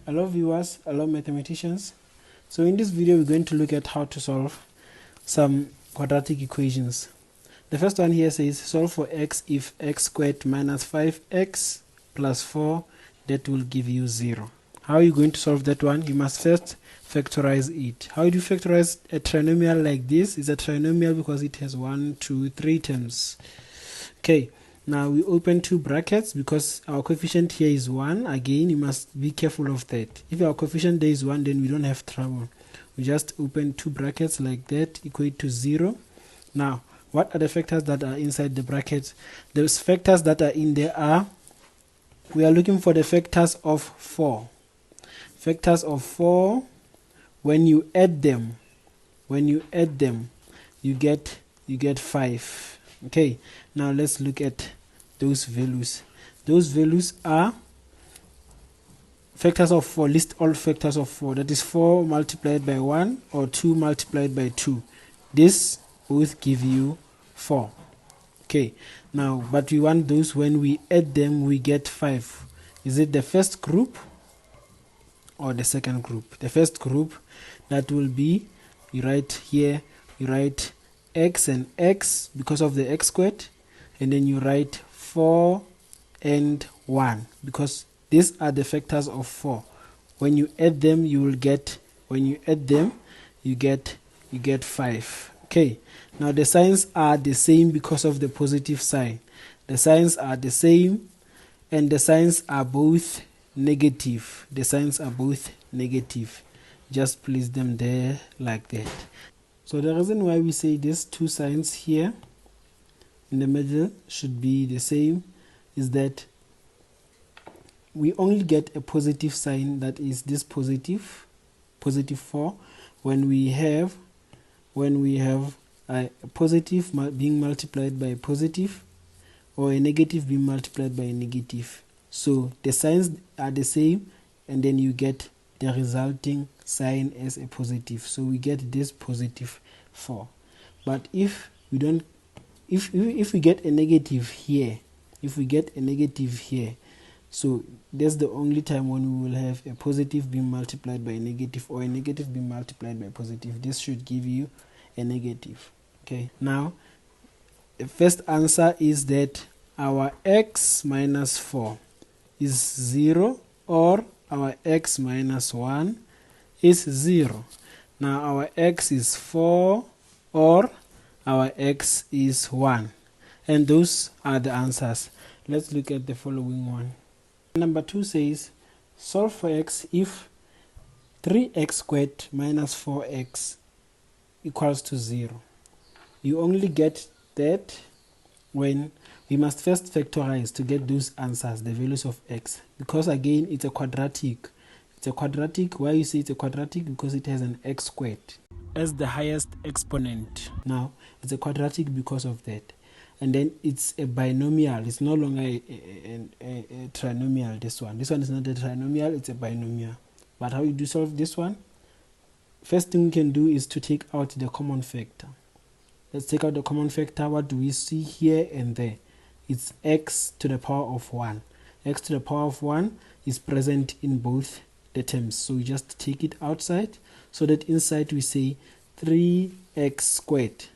Hello viewers, hello mathematicians. So in this video we're going to look at how to solve some quadratic equations. The first one here says solve for x if x squared minus 5x plus 4, that will give you 0. How are you going to solve that one? You must first factorize it. How do you factorize a trinomial like this? It's a trinomial because it has 1, 2, 3 terms. Okay. Now we open two brackets because our coefficient here is 1. Again, you must be careful of that. If our coefficient there is 1, then we don't have trouble. We just open two brackets like that, equate to 0. Now, what are the factors that are inside the brackets? Those factors that are in there are, we are looking for the factors of 4. Factors of 4, when you add them, you get 5. Okay, now let's look at those values. Those values are factors of 4. List all factors of 4. That is 4 multiplied by 1 or 2 multiplied by 2. This both give you 4. Okay, now but we want those when we add them we get 5. Is it the first group or the second group? The first group, that will be, you write here, you write x and x because of the x squared, and then you write 4 and 1 because these are the factors of 4. When you add them you will get, you get 5. Okay, now the signs are the same because of the positive sign. The signs are the same and the signs are both negative. Just place them there like that. So the reason why we say these two signs here in the middle should be the same is that we only get a positive sign, that is this positive 4, when we have a positive being multiplied by a positive or a negative being multiplied by a negative. So the signs are the same and then you get the resulting sign as a positive. So we get this positive 4. But if we don't, if we get a negative here, so that's the only time when we will have a positive being multiplied by a negative or a negative being multiplied by a positive. This should give you a negative. Okay, now the first answer is that our x minus 4 is 0 or our x minus 1 is 0. Now our x is 4 or our x is 1. And those are the answers. Let's look at the following one. Number 2 says solve for x if 3x squared minus 4x equals to 0. You only get that when we must first factorize to get those answers, the values of x, because again it's a quadratic. Why you say it's a quadratic? Because it has an x squared as the highest exponent. Now it's a quadratic because of that. And then it's a binomial. It's no longer a trinomial. This one is not a trinomial, it's a binomial. But how you do solve this one? First thing we can do is to take out the common factor. Let's take out the common factor. What do we see here and there? It's x to the power of 1. X to the power of 1 is present in both the terms. So we just take it outside so that inside we say 3x squared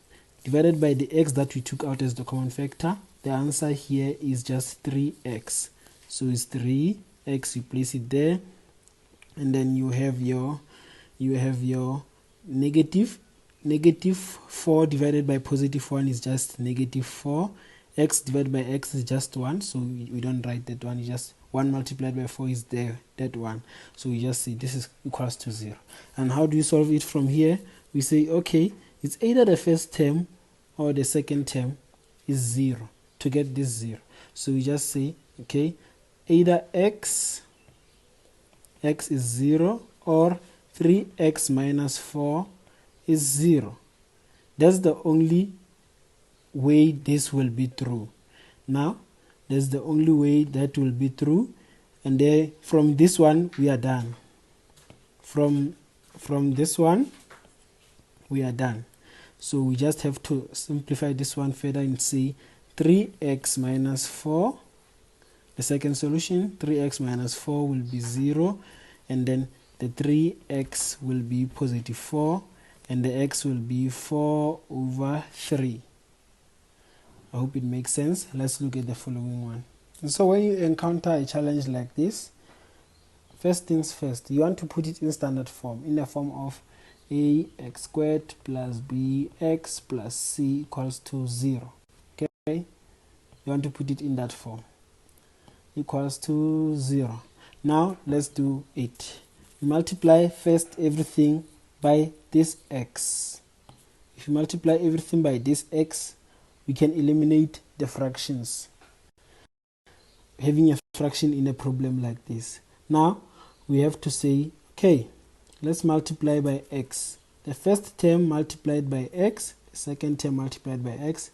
divided by the x that we took out as the common factor. The answer here is just 3x. So it's 3x, you place it there, and then you have your negative 4 divided by positive 1 is just negative 4. X divided by x is just 1, so we don't write that one. You just 1 multiplied by 4 is there, that one. So we just say this is equals to 0. And how do you solve it from here? We say, okay, it's either the first term or the second term is 0 to get this 0. So we just say, okay, either x is 0 or 3x minus 4 is 0. That's the only way this will be true. Now that's the only way that will be true, and there from this one we are done. From this one we are done. So we just have to simplify this one further and say 3x minus 4. The second solution, 3x minus 4 will be 0, and then the 3x will be positive 4, and the x will be 4 over 3. I hope it makes sense. Let's look at the following one. And so when you encounter a challenge like this, first things first, you want to put it in standard form, in the form of ax squared plus bx plus c equals to 0. Okay, you want to put it in that form, equals to 0. Now let's do it. You multiply first everything by this x. If you multiply everything by this x, we can eliminate the fractions, having a fraction in a problem like this. Now we have to say, okay, let's multiply by x. The first term multiplied by x, the second term multiplied by x,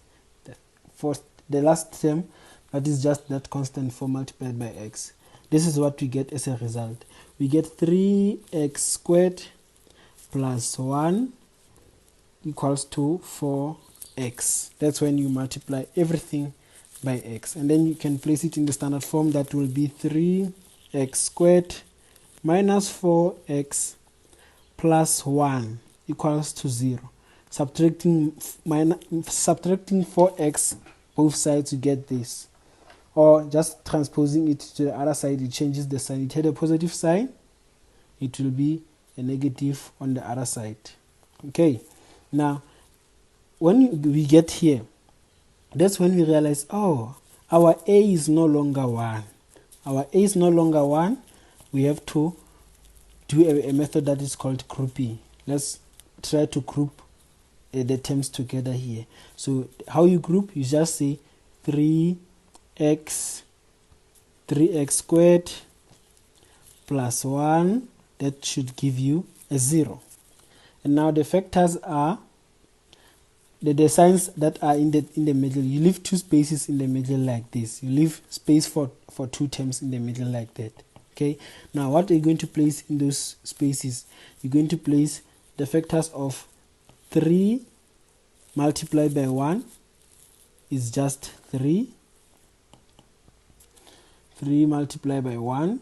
the last term, that is just that constant 4 multiplied by x. This is what we get as a result. We get 3x squared plus 1 equals to 4x. That's when you multiply everything by x, and then you can place it in the standard form. That will be 3x squared minus 4x plus 1 equals to 0. Subtracting 4x both sides, you get this, or just transposing it to the other side, it changes the sign. It had a positive sign, it will be a negative on the other side. Okay, now when we get here, that's when we realize, oh, our a is no longer 1. Our a is no longer 1. We have to do a method that is called grouping. Let's try to group the terms together here. So how you group, you just say 3x squared plus 1, that should give you a 0. And now the factors are the signs that are in the middle. You leave two spaces in the middle like this. You leave space for two terms in the middle like that. Okay, now what are you going to place in those spaces? You're going to place the factors of 3 multiplied by 1 is just 3. 3 multiplied by 1,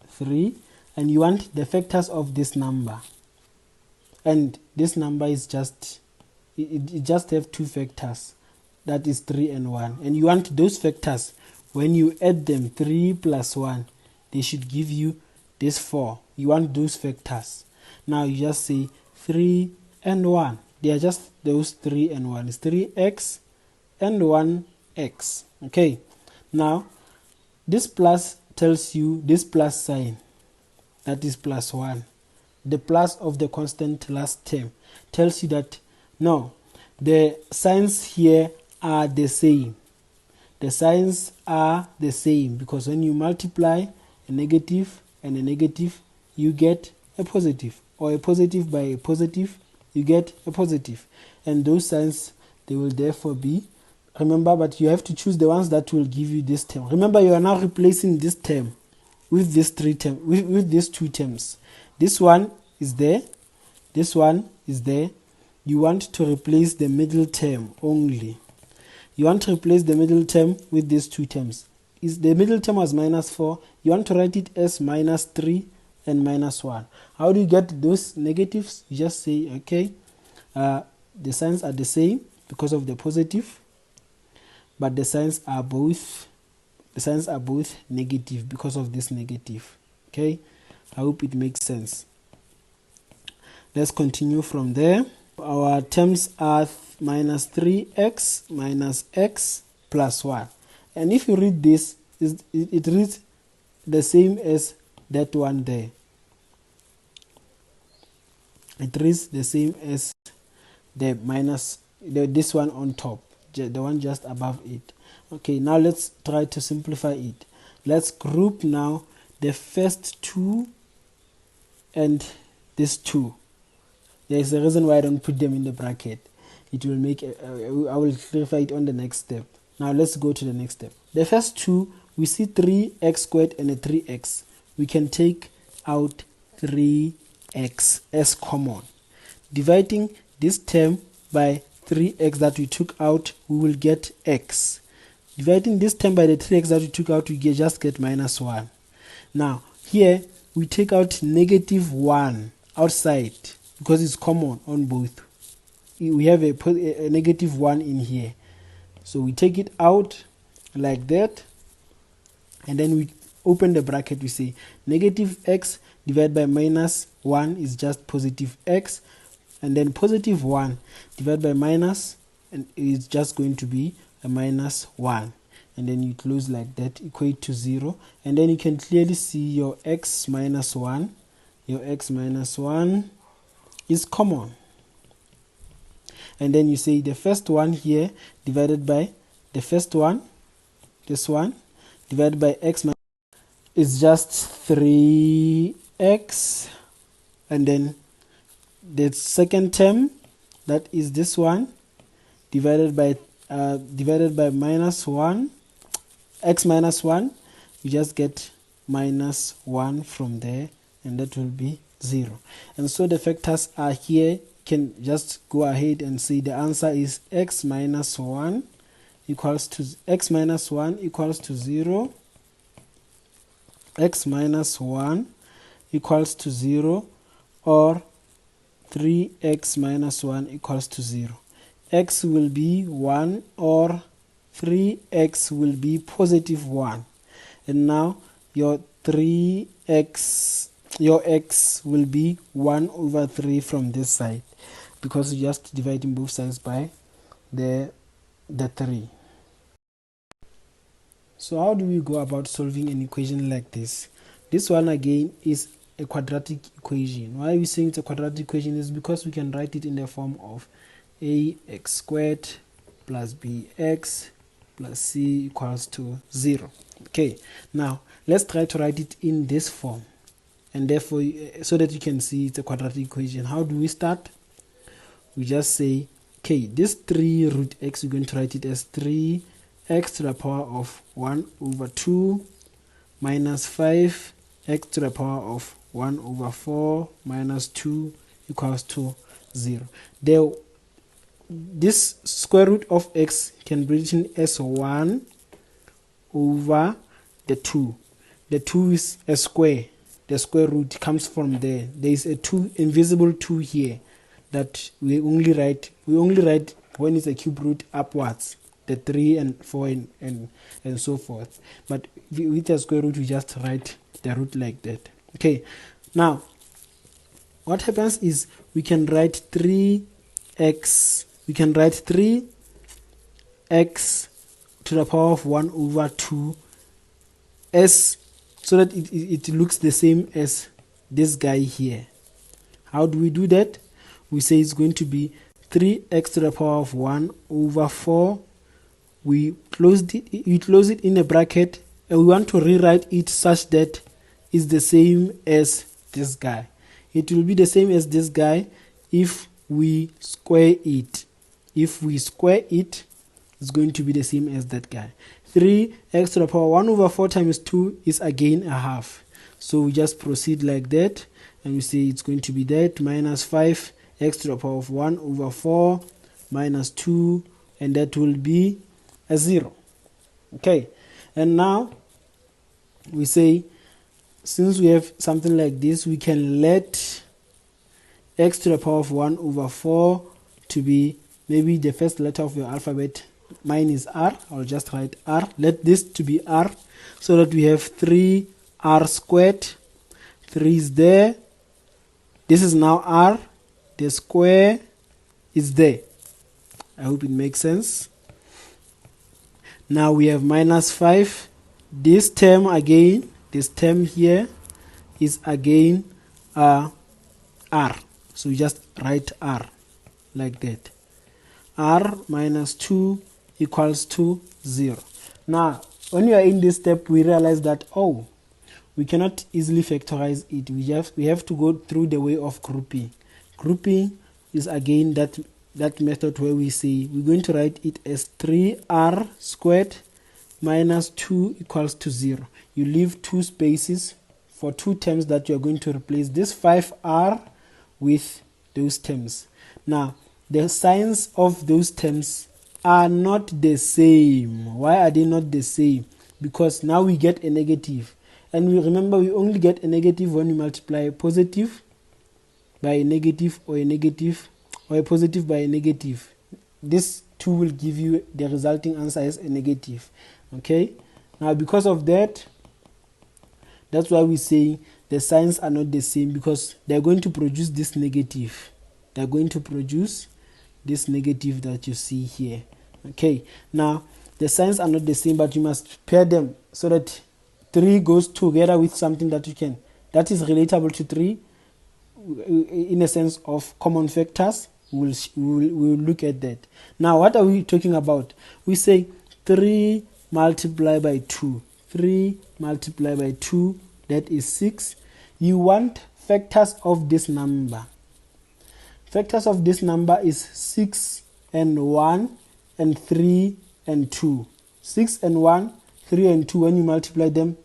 3. And you want the factors of this number. And this number is just, it just have two factors. That is 3 and 1. And you want those factors, when you add them, 3 plus 1, they should give you this 4. You want those factors. Now you just say 3 and 1. They are just those 3 and 1. It's 3x and 1x. Okay. Now this plus tells you this plus sign, that is plus 1. The plus of the constant last term tells you that no, the signs here are the same. The signs are the same, because when you multiply a negative and a negative, you get a positive, or a positive by a positive, you get a positive. And those signs, they will therefore be, remember, but you have to choose the ones that will give you this term. Remember, you are now replacing this term with this with these two terms. This one is there, this one is there. You want to replace the middle term only. You want to replace the middle term with these two terms. Is the middle term was minus 4, you want to write it as minus 3 and minus 1. How do you get those negatives? You just say, okay, the signs are the same because of the positive, but the signs are both negative because of this negative. Okay, I hope it makes sense. Let's continue from there. Our terms are minus 3x minus x plus 1. And if you read this, it reads the same as that one there. It reads the same as the minus, this one on top, the one just above it. Okay, now let's try to simplify it. Let's group now the first 2 and this 2. There is a reason why I don't put them in the bracket. It will make, I will clarify it on the next step. Now let's go to the next step. The first 2, we see 3x squared and a 3x. We can take out 3x as common. Dividing this term by 3x that we took out, we will get x. Dividing this term by the 3x that we took out, we just get minus 1. Now here we take out -1 outside because it's common on both. We have a -1 in here, so we take it out like that, and then we open the bracket. We say -x divided by -1 is just positive x, and then +1 divided by minus, and it's just going to be a -1, and then you close like that, equate to 0, and then you can clearly see your x minus 1 is common, and then you say the first one here divided by the first one, this one, divided by x is just 3x, and then the second term, that is this one, divided by -1, x minus 1, you just get -1 from there, and that will be 0. And so the factors are here. You can just go ahead and say the answer is x minus 1 equals to 0, x minus 1 equals to 0, or 3x minus 1 equals to 0. X will be 1, or 3x will be +1. And now your x will be 1/3 from this side, because you're just dividing both sides by the 3. So how do we go about solving an equation like this? This one again is a quadratic equation. Why are we saying it's a quadratic equation? Is because we can write it in the form of ax squared plus bx plus c equals to 0. Okay, now let's try to write it in this form, and therefore so that you can see it's a quadratic equation. How do we start? We just say, okay, this 3 root x, we're going to write it as 3x to the power of 1/2 minus 5x to the power of 1/4 minus 2 equals to 0. This square root of x can be written as 1/2. The 2 is a square. The square root comes from there. There is a 2, invisible 2 here, that we only write when it's a cube root upwards, the 3 and 4 and so forth. But with a square root, we just write the root like that. Okay, now what happens is we can write 3x to the power of 1/2 as, so that it looks the same as this guy here. How do we do that? We say it's going to be 3x to the power of 1/4. We close it in a bracket, and we want to rewrite it such that it's the same as this guy. It will be the same as this guy if we square it. If we square it, it's going to be the same as that guy. 3x to the power 1/4 times 2 is again a half. So we just proceed like that, and we say it's going to be that minus 5x to the power of 1/4 minus 2, and that will be a 0. Okay, and now we say, since we have something like this, we can let x to the power of 1/4 to be maybe the first letter of your alphabet. Mine is R. I'll just write R. Let this to be R, so that we have 3r squared. 3 is there. This is now R. The square is there. I hope it makes sense. Now we have minus 5. This term again, this term here is again R. So we just write R like that. R minus 2 equals to 0. Now, when we are in this step, we realize that, oh, we cannot easily factorize it. We have to go through the way of grouping. Grouping is again that method where we say we're going to write it as 3r squared minus 2 equals to 0. You leave 2 spaces for 2 terms that you're going to replace this 5r with those terms. Now, the signs of those terms are not the same. Why are they not the same? Because now we get a negative. and we remember we only get a negative when we multiply a positive by a negative, or a negative or a positive by a negative. This 2 will give you the resulting answer as a negative. Okay, now because of that, that's why we say the signs are not the same, because they're going to produce this negative. They're going to produce this negative that you see here. Okay, now the signs are not the same, but you must pair them so that 3 goes together with something that is relatable to 3 in a sense of common factors. We'll look at that. Now, what are we talking about? We say 3 multiplied by 2. 3 multiplied by 2, that is 6. You want factors of this number. Factors of this number is 6 and 1 and 3 and 2. 6 and 1, 3 and 2, when you multiply them,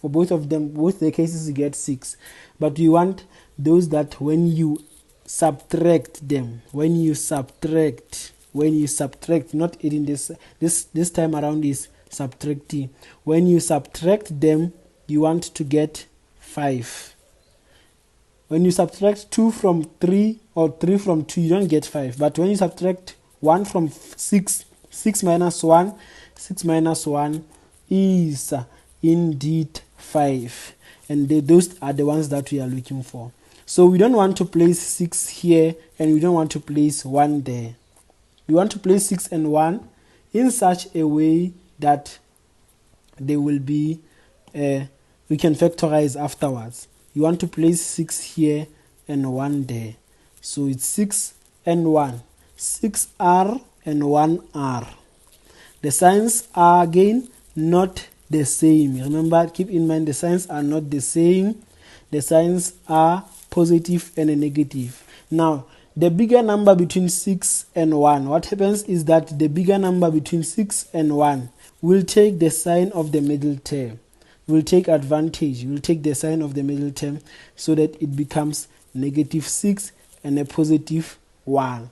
for both of them, both the cases, you get 6. But you want those that when you subtract them, when you subtract, not adding, this time around is subtracting. When you subtract them, you want to get 5. When you subtract 2 from 3 or 3 from 2, you don't get 5. But when you subtract 1 from 6, 6 minus 1 is indeed 5. And those are the ones that we are looking for. So we don't want to place 6 here, and we don't want to place 1 there. We want to place 6 and 1 in such a way that they will be, we can factorize afterwards. You want to place 6 here and 1 there. So it's 6 and 1. 6R and 1R. The signs are again not the same. Remember, keep in mind the signs are not the same. The signs are positive and a negative. Now, the bigger number between 6 and 1, what happens is that the bigger number between 6 and 1 will take the sign of the middle term. Will take advantage. Will take the sign of the middle term so that it becomes negative 6 and a positive 1.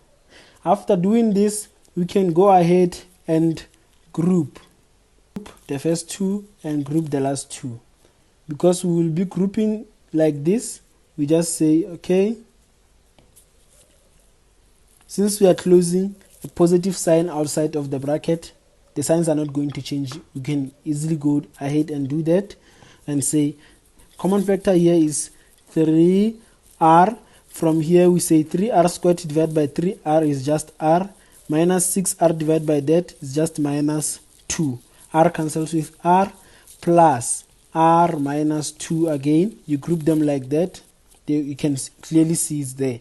After doing this, we can go ahead and group the first 2 and group the last 2. Because we will be grouping like this, we just say, okay, since we are closing a positive sign outside of the bracket, the signs are not going to change. You can easily go ahead and do that and say common factor here is 3r. From here we say 3r squared divided by 3r is just r, minus 6r divided by that is just minus 2. R cancels with r, plus r minus 2 again. You group them like that. You can clearly see it's there.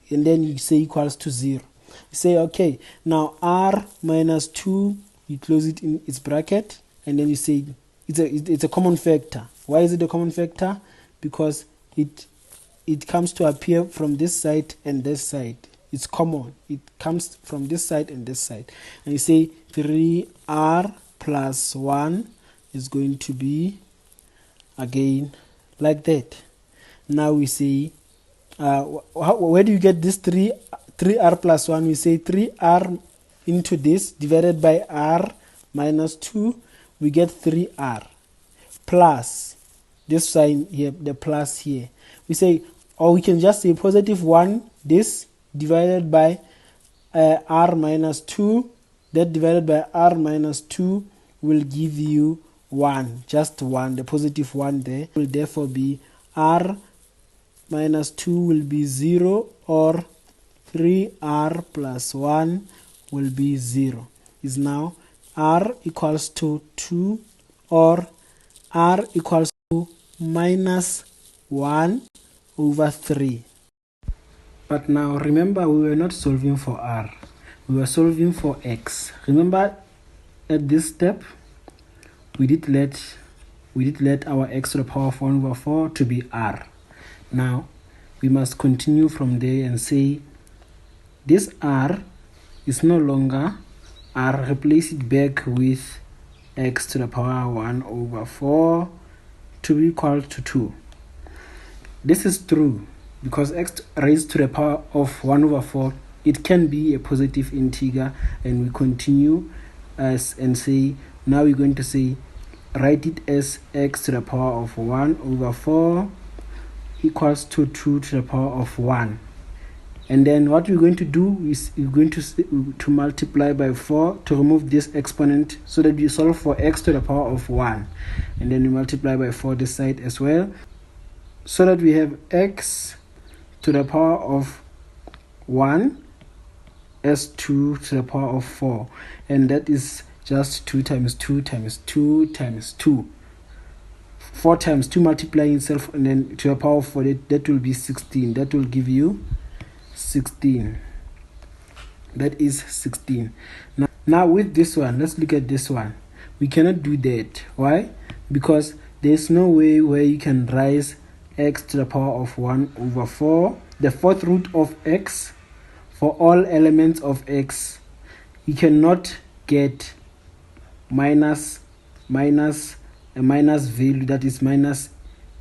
And then you say equals to 0. You say, okay, now r minus 2, you close it in its bracket, and then you say it's a common factor. Why is it a common factor? Because it comes to appear from this side and this side. It's common. It comes from this side and this side. And you say 3r plus 1 is going to be again like that. Now we say, where do you get this 3r plus 1? We say 3r into this divided by r minus 2, we get 3r plus this sign here, the plus here. We say, or we can just say positive 1, this divided by r minus 2, that divided by r minus 2 will give you 1, just 1, the positive 1 there will therefore be r minus 2 will be 0, or 3r plus 1 will be 0. Is now r equals to 2, or r equals to minus 1 over 3. But now remember, we were not solving for r, we were solving for x. Remember, at this step we did let our x to the power of 1 over 4 to be r. Now we must continue from there and say this r is no longer r. Replace it back with x to the power 1 over 4 to be equal to 2. This is true because x raised to the power of 1 over 4, it can be a positive integer, and we continue and say, now we're going to say write it as x to the power of 1 over 4 equals to 2 to the power of 1. And then what we're going to do is we're going to multiply by 4 to remove this exponent, so that we solve for x to the power of 1. And then we multiply by 4 this side as well, so that we have x to the power of 1 as 2 to the power of 4. And that is just 2 times 2 times 2 times 2. 4 times 2 multiplying itself, and then to the power of 4, that will be 16. That will give you 16. That is 16. Now with this one, let's look at this one. We cannot do that. Why? Because there's no way where you can raise x to the power of 1 over 4, the fourth root of x, for all elements of x. You cannot get minus a minus value, that is minus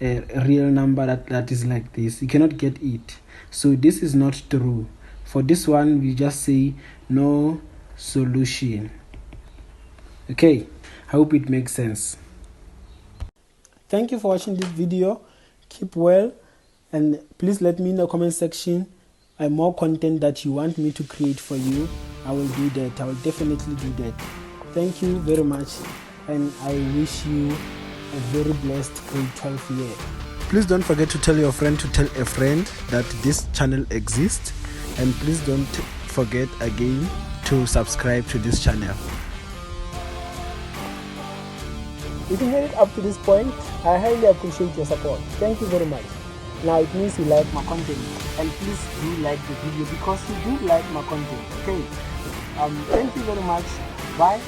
a real number that is like this. You cannot get it. So this is not true. For this one, we just say no solution. Okay, I hope it makes sense. Thank you for watching this video. Keep well, and please let me in the comment section more content that you want me to create for you. I will do that. I will definitely do that. Thank you very much, and I wish you a very blessed grade 12 year. Please don't forget to tell your friend to tell a friend that this channel exists, and please don't forget again to subscribe to this channel. If you made it up to this point, I highly appreciate your support. Thank you very much. Now it means you like my content, and please do like the video because you do like my content. Okay, thank you very much. Bye.